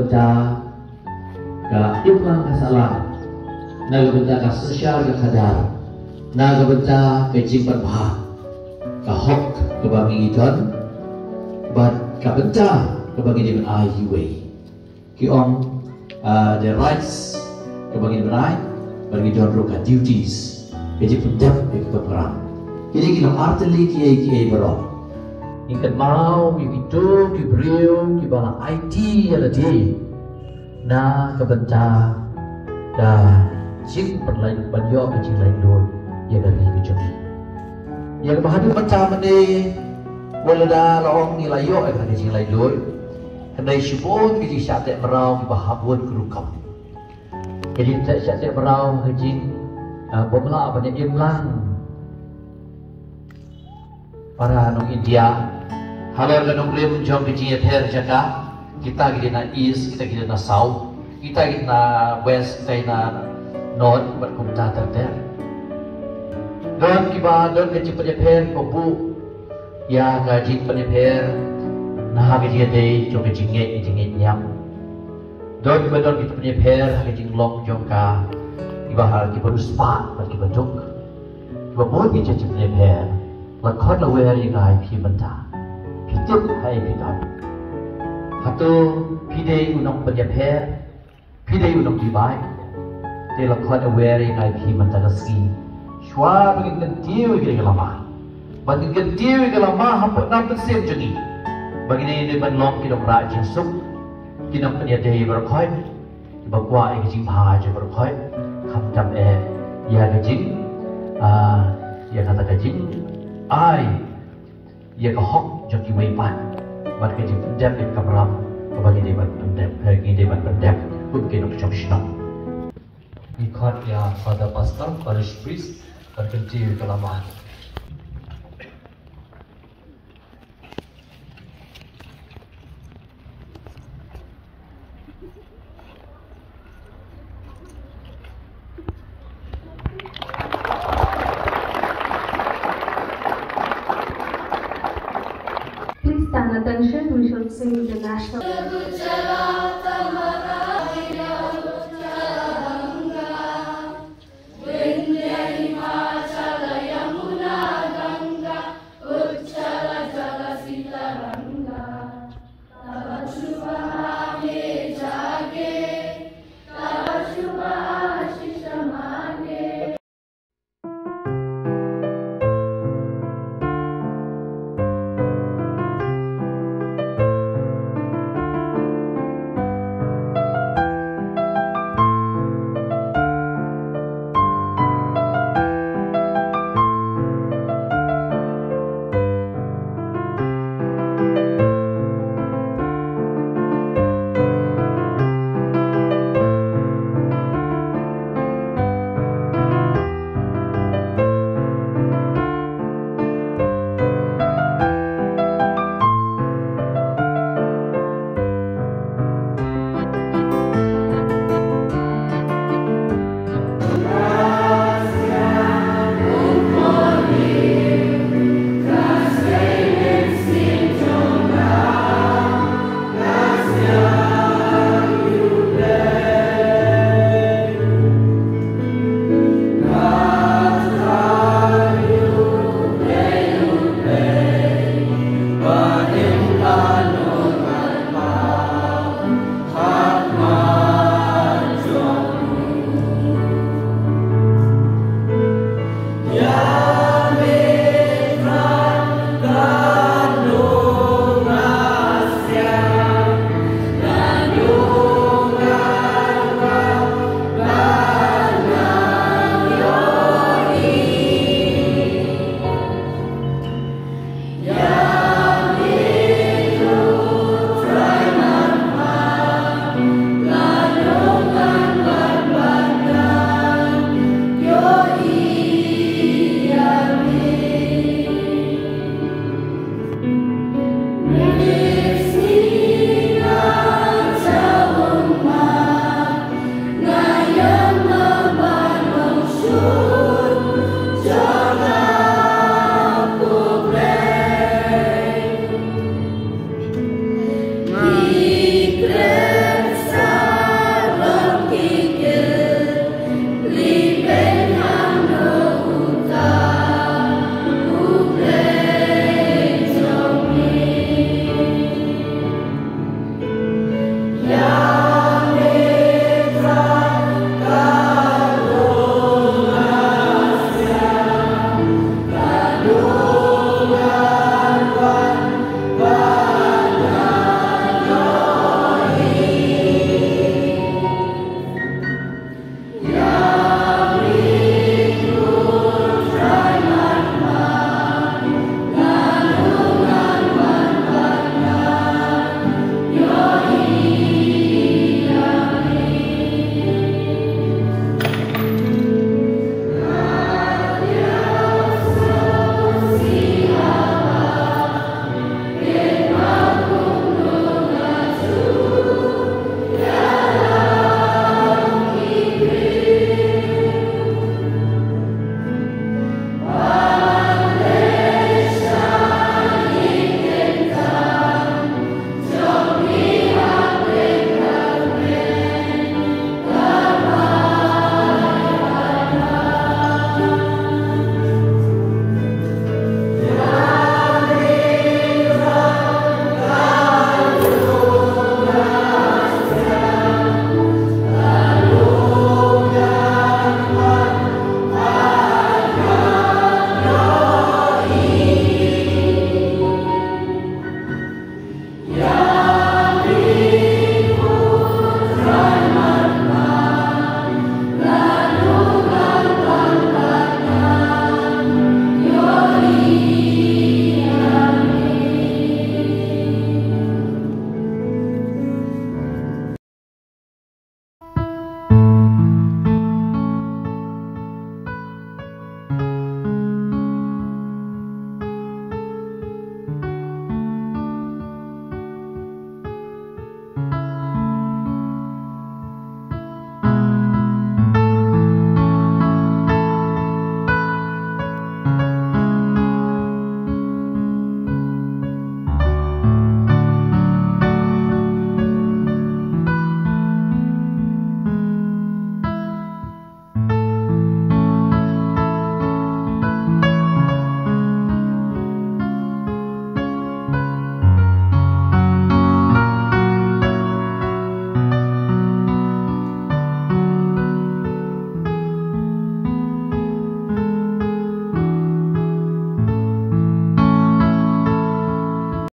kebenca ka imlang kasalah, naga kebenca ka sosial ka kadar, naga kebenca ka jimpat bah, ka hok ke bagi John, but kebenca ke bagi dia IUA, ki om the rights ke bagi dia bagi John roka duties, ke jimpat dep ke perang. Jadi kita arteli ki berok. Ingkat mau, itu, ki beriu, ki bala IT ada di, na kebenca, dah jing perlain banyak kecil lain doi, ya dari kecil. Ya kebahadu benca mende, wala dah laong nilai yo, kecil lain doi. Kendai syibun kecil syatek merau, ki bahabun kerukam. Jadi syatek merau kecil, pemela banyak imlang. Para anak India, halau ganong lim jom kecil ter jaga, kita kita na east, kita na south, kita na west, kita na north, berkumta terter. Don kiba don kecil penyeper kobu, ya kecil penyeper, nah kecil day jom kecil nyam. Don kiba don kecil penyeper, kecil long jom ka, kiba hal kiba ruspa, kiba juk, kiba bon kecil penyeper. Lakon lawer yang ay pimenta, pitit ay pitot. Hatu pidei unong penyeper, pidei unong dibay. Te lakon lawer yang ay pimenta gaski. Shwa bagin gantiw igil galama, bagin gantiw igil galama hampir nampun sem juni. Bagin ini banlong kinong rajin suk, kinong penyedai berkoi, bagwa igil bahaj berkoi, kamjam ya gajing, ya kata gajing. Ai, ia kehok joki weipan, bar keji pendep in kameram, kebagi debat pendep, pergi debat pendep, pun kena kecok sinok. Ikut ya pada pastor, parish priest, berkenti kelamaan. Attention, we shall sing the national.